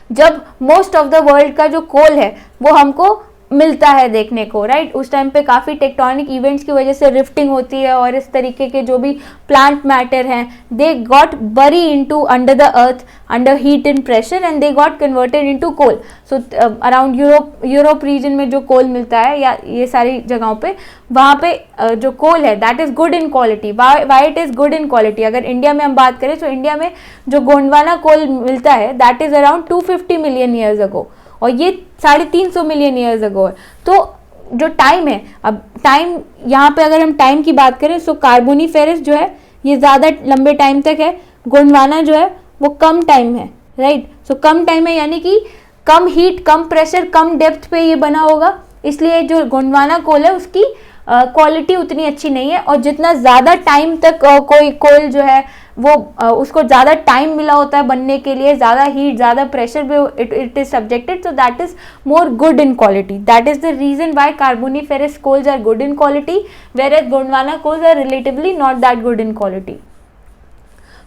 जब मोस्ट ऑफ द वर्ल्ड का जो कोल है वो हमको मिलता है देखने को, राइट। उस टाइम पे काफ़ी टेक्टोनिक इवेंट्स की वजह से रिफ्टिंग होती है और इस तरीके के जो भी प्लांट मैटर हैं they got buried into under the earth under heat and pressure and they got converted into coal. So around Europe region में जो कोल मिलता है या ये सारी जगहों पे, वहाँ पे जो कोल है that is good in quality. Why it is good in quality, अगर इंडिया में हम बात करें तो इंडिया में जो गोंडवाना कोल मिलता है that is around 250 million years अगो, और ये 350 मिलियन ईयर्स अगो है। तो जो टाइम है, अब टाइम यहाँ पे अगर हम टाइम की बात करें, सो कार्बोनीफेरस जो है ये ज़्यादा लंबे टाइम तक है, गोंडवाना जो है वो कम टाइम है, राइट। सो कम टाइम है यानी कि कम हीट, कम प्रेशर, कम डेप्थ पे ये बना होगा, इसलिए जो गोंडवाना कोल है उसकी क्वालिटी उतनी अच्छी नहीं है। और जितना ज़्यादा टाइम तक कोई कोल जो है वो उसको ज़्यादा टाइम मिला होता है बनने के लिए, ज़्यादा हीट, ज़्यादा प्रेशर पे it is subjected, so that is more good in quality. That is the reason why carboniferous coals are good in quality, whereas Gondwana coals are relatively not that good in quality.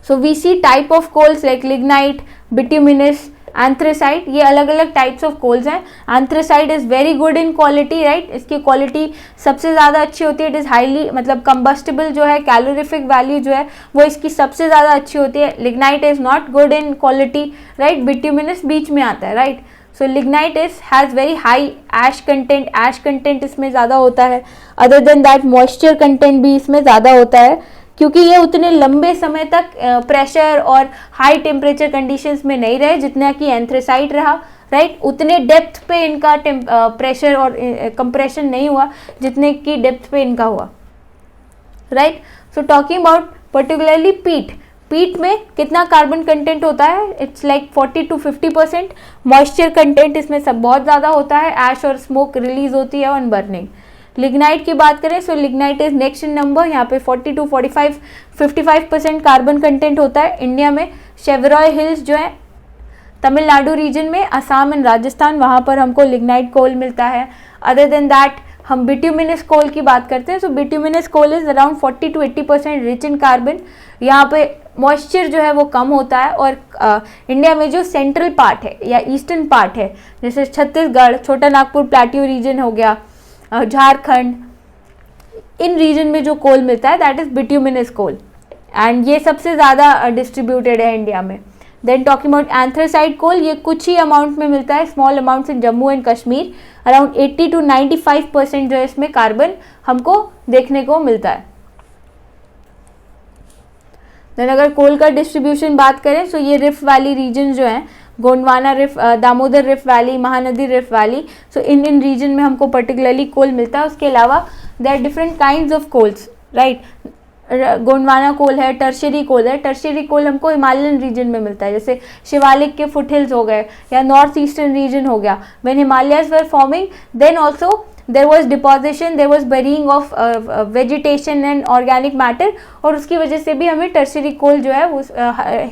So we see type of coals like lignite, bituminous, anthracite, ये अलग अलग types of coals हैं। Anthracite is very good in quality, right, इसकी quality सबसे ज़्यादा अच्छी होती है। इट इज़ हाईली मतलब कंबस्टिबल जो है, कैलोरीफिक वैल्यू जो है वो इसकी सबसे ज़्यादा अच्छी होती है। Lignite is not good in quality, right, bituminous बीच में आता है, right. So lignite has very high ash content इसमें ज़्यादा होता है। Other than that moisture content भी इसमें ज़्यादा होता है, क्योंकि ये उतने लंबे समय तक प्रेशर और हाई टेम्परेचर कंडीशंस में नहीं रहे जितना कि एंथ्रेसाइट रहा, राइट। उतने डेप्थ पे इनका प्रेशर और कंप्रेशन नहीं हुआ जितने की डेप्थ पे इनका हुआ, right. So talking about particularly पीट में कितना कार्बन कंटेंट होता है, it's like 40 to 50%। Moisture content इसमें सब बहुत ज़्यादा होता है, ऐश और स्मोक रिलीज होती है ऑन बर्निंग। लिग्नाइट की बात करें, so lignite is next in number, यहाँ पे 40 to 55% कार्बन कंटेंट होता है। इंडिया में शेवरॉय हिल्स जो है तमिलनाडु रीजन में, असम एंड राजस्थान, वहाँ पर हमको लिग्नाइट कोल मिलता है। अदर देन दैट हम बिट्यूमिनस कोल की बात करते हैं, so bituminous coal is around 40 to 80% rich in carbon. यहाँ पे मॉइस्चर जो है वो कम होता है, और इंडिया में जो सेंट्रल पार्ट है या ईस्टर्न पार्ट है, जैसे छत्तीसगढ़, छोटा नागपुर प्लेट्यू रीजन हो गया, झारखंड, इन रीजन में जो कोल मिलता है that is bituminous coal, and ये सबसे ज़्यादा डिस्ट्रीब्यूटेड है इंडिया में। Then talking about anthracite coal, ये कुछ ही अमाउंट में मिलता है, small amounts in Jammu and Kashmir. Around 80 to 95% जो है इसमें कार्बन हमको देखने को मिलता है। देन अगर कोल का डिस्ट्रीब्यूशन बात करें, सो ये रिफ्ट वैली रीजन जो है, Gondwana rift, Damodar rift valley, Mahanadi rift valley, so इन रीजन में हमको पर्टिकुलरली कोल मिलता है। उसके अलावा there are different kinds of coals, right. Gondwana coal है, टर्शियरी कोल है। टर्शियरी कोल हमको हिमालयन रीजन में मिलता है, जैसे शिवालिक के फुट हिल्स हो गए या नॉर्थ ईस्टर्न रीजन हो गया। When Himalayas were forming, then also there was deposition, there was burying of vegetation and organic matter, और उसकी वजह से भी हमें टर्शरी कोल जो है उस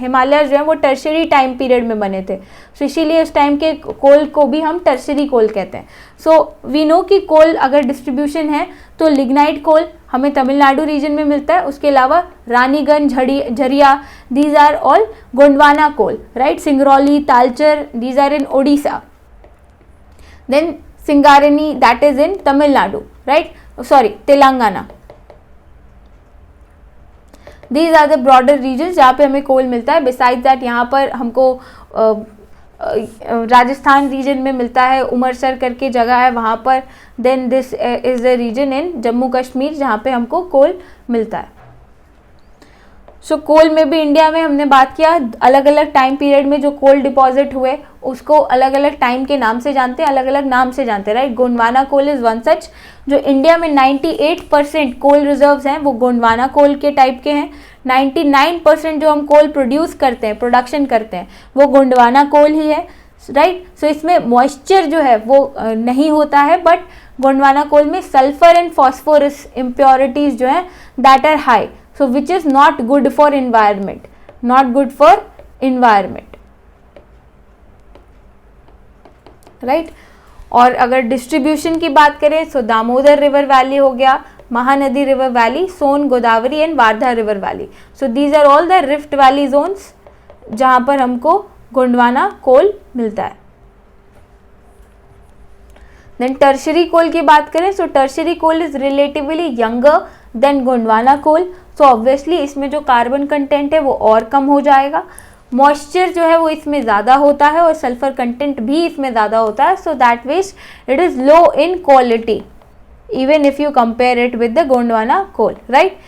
हिमालय जो है वो टर्शरी टाइम पीरियड में बने थे, सो इसीलिए उस टाइम के कोल को भी हम टर्शरी कोल कहते हैं। सो वी नो कि कोल अगर डिस्ट्रीब्यूशन है तो लिग्नाइट कोल हमें तमिलनाडु रीजन में मिलता है, उसके अलावा Raniganj, Jharia, these are all Gondwana coal, right. Singrauli, Talcher, these are in Odisha. Then Singareni, that is in Tamil Nadu, right, sorry Telangana. These are the broader region जहाँ पे हमें कोल मिलता है। बिसाइड दैट यहाँ पर हमको राजस्थान रीजन में मिलता है, उमरसर करके जगह है वहाँ पर। Then this is the region in Jammu Kashmir जहाँ पे हमको कोल मिलता है। सो कोल में भी इंडिया में हमने बात किया, अलग अलग टाइम पीरियड में जो कोल डिपॉजिट हुए उसको अलग अलग टाइम के नाम से जानते हैं, अलग अलग नाम से जानते हैं, right. Gondwana coal is one such, जो इंडिया में 98% कोल रिजर्व्स हैं वो गोंडवाना कोल के टाइप के हैं। 99% जो हम कोल प्रोड्यूस करते हैं, प्रोडक्शन करते हैं, वो गोंडवाना कोल ही है, राइट। सो इसमें मॉइस्चर जो है वो नहीं होता है, बट गोंडवाना कोल में सल्फर एंड फॉस्फोरस इम्प्योरिटीज जो है that are high, so which is not good for environment, not good for environment, right। और अगर डिस्ट्रीब्यूशन की बात करें तो दामोदर रिवर वैली हो गया, Mahanadi river valley, Son, Godavari and Wardha river valley, so these are all the rift valley zones जहाँ पर हमको गोंडवाना कोल मिलता है। देन टर्शरी कोल की बात करें, so tertiary coal is relatively younger than Gondwana coal, so obviously इसमें जो कार्बन कंटेंट है वो और कम हो जाएगा, मॉइस्चर जो है वो इसमें ज़्यादा होता है और सल्फर कंटेंट भी इसमें ज़्यादा होता है, so that means it is low in quality even if you compare it with the Gondwana coal, right.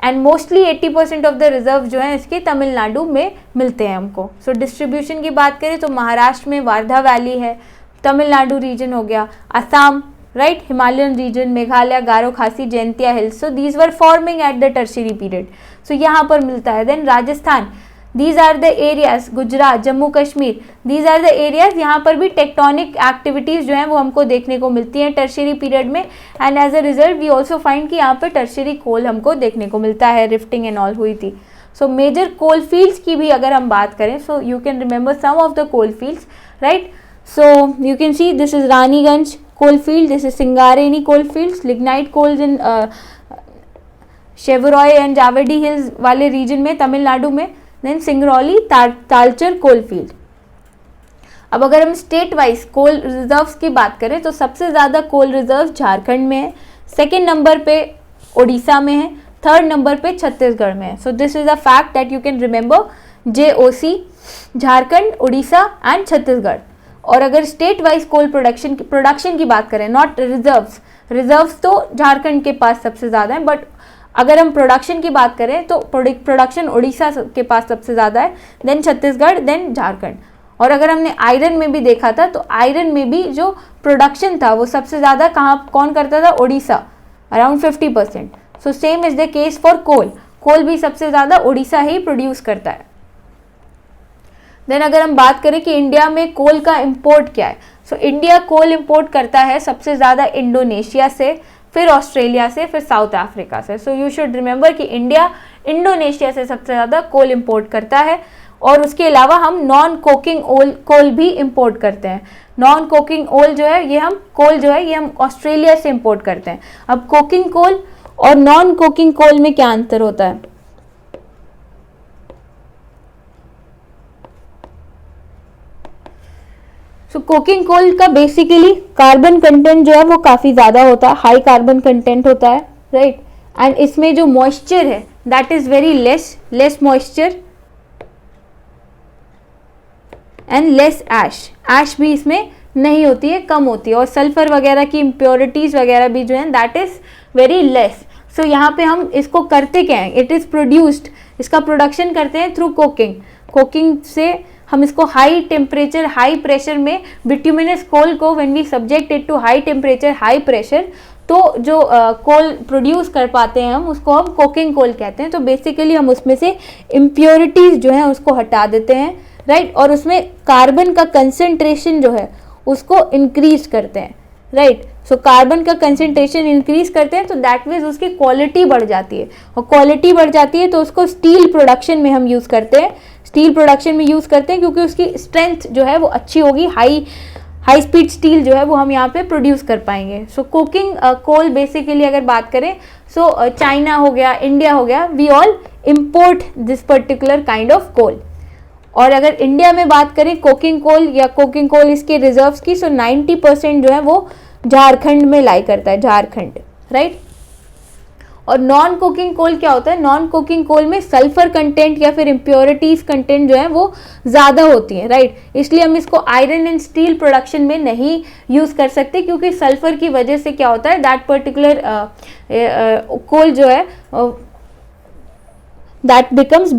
And mostly 80% of the reserve जो है इसके तमिलनाडु में मिलते हैं हमको। सो डिस्ट्रीब्यूशन की बात करें तो महाराष्ट्र में वारधा वैली है, तमिलनाडु रीजन हो गया, Assam, right, Himalayan region, Meghalaya, Garo Khasi, Jaintia hills, so these were forming at the tertiary period, so यहाँ पर मिलता है। Then Rajasthan, these are the areas, Gujarat, Jammu Kashmir, these are the areas, यहाँ पर भी टेक्टोनिक एक्टिविटीज़ जो हैं वो हमको देखने को मिलती हैं टर्शरी पीरियड में, and as a result we also find कि यहाँ पर टर्शरी कोल हमको देखने को मिलता है, रिफ्टिंग एंड ऑल हुई थी। सो मेजर कोल फील्ड्स की भी अगर हम बात करें, so you can remember some of the coal fields, right. So you can see this is Raniganj coal field, this is Singareni coal fields, lignite coals in Shevaroy and Javadi hills वाले region में तमिलनाडु में, then Singrauli, Talcher coal field. अब अगर हम state wise कोल reserves की बात करें तो सबसे ज़्यादा कोल रिजर्व झारखंड में है, सेकेंड नंबर पे ओडिशा में है, थर्ड नंबर पे छत्तीसगढ़ में है। So this is a fact that you can remember, JOC, Jharkhand, Orissa and Chhattisgarh. और अगर स्टेट वाइज कोल प्रोडक्शन की बात करें, नॉट रिजर्व्स तो झारखंड के पास सबसे ज़्यादा है, बट अगर हम प्रोडक्शन की बात करें तो प्रोडक्शन उड़ीसा के पास सबसे ज़्यादा है, देन छत्तीसगढ़, देन झारखंड। और अगर हमने आयरन में भी देखा था तो आयरन में भी जो प्रोडक्शन था वो सबसे ज़्यादा कौन करता था, Odisha, around 50%। So same is the case for coal भी सबसे ज़्यादा उड़ीसा ही प्रोड्यूस करता है। देन अगर हम बात करें कि इंडिया में कोल का इंपोर्ट क्या है, सो इंडिया कोल इंपोर्ट करता है सबसे ज़्यादा इंडोनेशिया से, फिर ऑस्ट्रेलिया से, फिर साउथ अफ्रीका से। सो यू शुड रिमेंबर कि इंडिया इंडोनेशिया से सबसे ज़्यादा कोल इंपोर्ट करता है, और उसके अलावा हम नॉन कोकिंग कोल भी इंपोर्ट करते हैं। नॉन कोकिंग कोल जो है ये हम ऑस्ट्रेलिया से इंपोर्ट करते हैं। अब कोकिंग कोल और नॉन कोकिंग कोल में क्या अंतर होता है? सो कोकिंग कोल का बेसिकली कार्बन कंटेंट जो है वो काफ़ी ज़्यादा होता है, हाई कार्बन कंटेंट होता है, राइट। एंड इसमें जो मॉइस्चर है that is very less moisture and less ash भी इसमें नहीं होती है, कम होती है, और सल्फर वगैरह की इम्प्योरिटीज़ वगैरह भी जो है दैट इज़ वेरी लेस। सो यहाँ पे हम इसको करते क्या है, इट इज़ प्रोड्यूस्ड, इसका प्रोडक्शन करते हैं थ्रू कोकिंग से हम इसको हाई टेम्परेचर हाई प्रेशर में बिट्यूमिनस कोल को when we subject it to high temperature high pressure, तो जो कोल प्रोड्यूस कर पाते हैं हम उसको हम कोकिंग कोल कहते हैं। तो बेसिकली हम उसमें से इम्प्योरिटीज़ जो हैं उसको हटा देते हैं, राइट, और उसमें कार्बन का कंसंट्रेशन जो है उसको इंक्रीज करते हैं, राइट। सो कार्बन का कंसेंट्रेशन इंक्रीज करते हैं तो दैट मीन्स उसकी क्वालिटी बढ़ जाती है, और क्वालिटी बढ़ जाती है तो उसको स्टील प्रोडक्शन में हम यूज़ करते हैं, स्टील प्रोडक्शन में यूज़ करते हैं क्योंकि उसकी स्ट्रेंथ जो है वो अच्छी होगी, हाई स्पीड स्टील जो है वो हम यहाँ पे प्रोड्यूस कर पाएंगे। सो कुकिंग कोल बेसिकली अगर बात करें, सो चाइना हो गया, इंडिया हो गया, we all import this particular kind of coal. और अगर इंडिया में बात करें कोकिंग कोल या कोकिंग कोल इसके रिजर्व्स की, सो 90% जो है वो झारखंड में लाई करता है, झारखंड, राइट। और नॉन कुकिंग कोल क्या होता है, नॉन कुकिंग कोल में सल्फर कंटेंट या फिर इम्प्योरिटीज कंटेंट जो है वो ज़्यादा होती है, राइट। इसलिए हम इसको आयरन एंड स्टील प्रोडक्शन में नहीं यूज़ कर सकते क्योंकि सल्फर की वजह से क्या होता है, दैट पर्टिकुलर कोल जो है दैट बिकम्स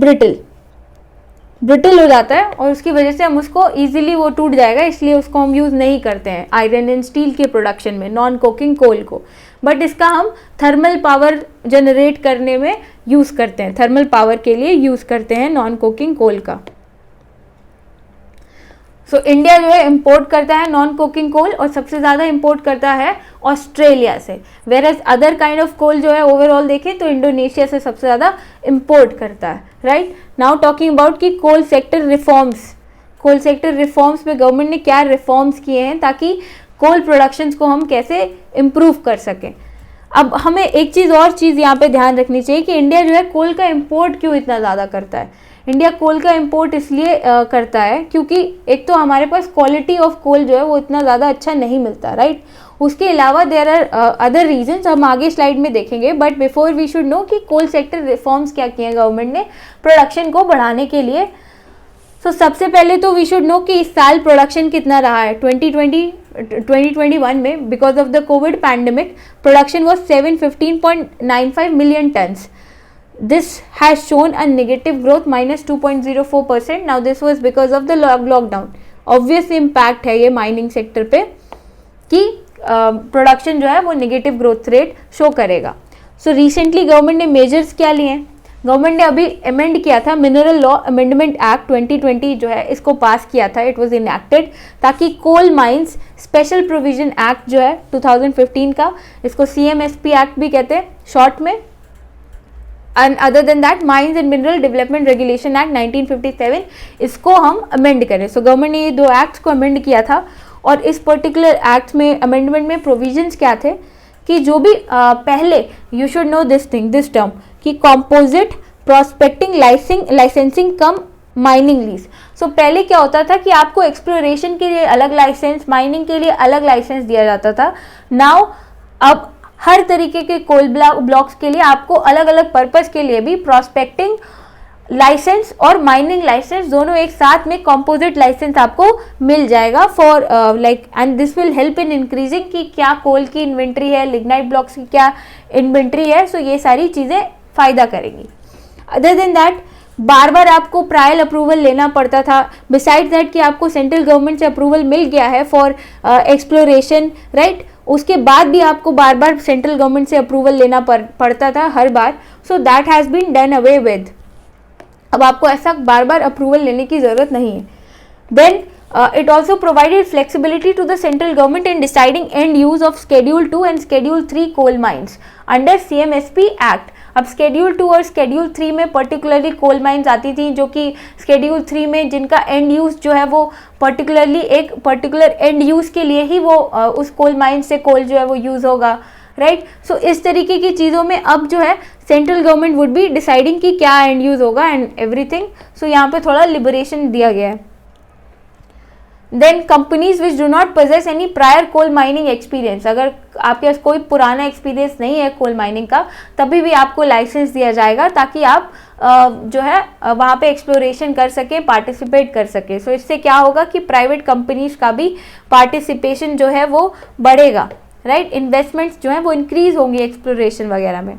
ब्रिटल हो जाता है और उसकी वजह से हम उसको इजीली वो टूट जाएगा, इसलिए उसको हम यूज़ नहीं करते हैं आयरन एंड स्टील के प्रोडक्शन में, नॉन कुकिंग कोल को। बट इसका हम थर्मल पावर जनरेट करने में यूज़ करते हैं, थर्मल पावर के लिए यूज़ करते हैं नॉन कुकिंग कोल का। सो इंडिया जो है इंपोर्ट करता है नॉन कुकिंग कोल और सबसे ज़्यादा इंपोर्ट करता है ऑस्ट्रेलिया से, whereas other kind of coal जो है ओवरऑल देखें तो इंडोनेशिया से सबसे ज़्यादा इंपोर्ट करता है, राइट। नाउ टॉकिंग अबाउट कि coal sector reforms, coal sector reforms में गवर्नमेंट ने क्या रिफॉर्म्स किए हैं ताकि कोल प्रोडक्शंस को हम कैसे इम्प्रूव कर सकें। अब हमें एक चीज़ यहाँ पे ध्यान रखनी चाहिए कि इंडिया जो है कोल का इम्पोर्ट क्यों इतना ज़्यादा करता है। इंडिया कोल का इंपोर्ट इसलिए करता है क्योंकि एक तो हमारे पास क्वालिटी ऑफ कोल जो है वो इतना ज़्यादा अच्छा नहीं मिलता, राइट। उसके अलावा देयर आर अदर रीजंस, हम आगे स्लाइड में देखेंगे, but before we should know कि कोल सेक्टर रिफॉर्म्स क्या किए हैं गवर्नमेंट ने प्रोडक्शन को बढ़ाने के लिए। सो सबसे पहले तो वी शुड नो कि इस साल प्रोडक्शन कितना रहा है 2021 में, because of the Covid pandemic production was 715.95 million turns. This has shown a negative growth -2.04%. Now this was because of the lockdown. Obvious impact है ये माइनिंग सेक्टर पे कि प्रोडक्शन जो है वो नेगेटिव ग्रोथ रेट शो करेगा. So recently government ने measures क्या लिए हैं? गवर्नमेंट ने अभी अमेंड किया था मिनरल लॉ अमेंडमेंट एक्ट 2020 जो है इसको पास किया था. इट वाज इनएक्टेड ताकि coal mines special provision act जो है 2015 का, इसको CMSP एक्ट भी कहते हैं शॉर्ट में, and other than that mines and mineral development regulation act 1957, इसको हम अमेंड करें. सो गवर्नमेंट ने ये दो एक्ट्स को अमेंड किया था और इस पर्टिकुलर एक्ट में अमेंडमेंट में प्रोविजंस क्या थे कि जो भी पहले you should know this term कि कॉम्पोजिट प्रोस्पेक्टिंग लाइसेंसिंग कम माइनिंग लीज. सो पहले क्या होता था कि आपको एक्सप्लोरेशन के लिए अलग लाइसेंस, माइनिंग के लिए अलग लाइसेंस दिया जाता था. नाउ अब हर तरीके के कोल ब्लॉक्स के लिए आपको अलग अलग पर्पस के लिए भी प्रोस्पेक्टिंग लाइसेंस और माइनिंग लाइसेंस दोनों एक साथ में कॉम्पोजिट लाइसेंस आपको मिल जाएगा for like, and this will help in increasing कि क्या कोल की इन्वेंट्री है, लिग्नाइट ब्लॉक्स की क्या इन्वेंट्री है. सो ये सारी चीज़ें फ़ायदा करेंगी. अदर देन दैट बार बार आपको प्रायल अप्रूवल लेना पड़ता था. बिसाइड दैट कि आपको सेंट्रल गवर्नमेंट से अप्रूवल मिल गया है फॉर एक्सप्लोरेशन, राइट, उसके बाद भी आपको बार बार सेंट्रल गवर्नमेंट से अप्रूवल लेना पड़ता था हर बार. So that has been done away with. अब आपको ऐसा बार बार अप्रूवल लेने की ज़रूरत नहीं है. Then it also provided flexibility to the central government in deciding end use of Schedule 2 and Schedule 3 coal mines under CMSP Act. अब Schedule 2 और Schedule 3 में पर्टिकुलरली कोल माइंस आती थी जो कि Schedule 3 में जिनका एंड यूज़ जो है वो पर्टिकुलरली एक पर्टिकुलर एंड यूज़ के लिए ही वो उस कोल माइंस से कोल जो है वो यूज़ होगा, राइट. सो इस तरीके की चीज़ों में अब जो है central government would be deciding कि क्या एंड यूज़ होगा एंड एवरीथिंग. सो यहाँ पे थोड़ा लिबरेशन दिया गया है. Then companies which do not possess any prior coal mining experience, अगर आपके पास कोई पुराना एक्सपीरियंस नहीं है कोल माइनिंग का तभी भी आपको लाइसेंस दिया जाएगा ताकि आप जो है वहाँ पे एक्सप्लोरेशन कर सके, पार्टिसिपेट कर सके. सो इससे क्या होगा कि प्राइवेट कंपनीज का भी पार्टिसिपेशन जो है वो बढ़ेगा, राइट. इन्वेस्टमेंट्स जो है वो इंक्रीज होंगी एक्सप्लोरेशन वगैरह में.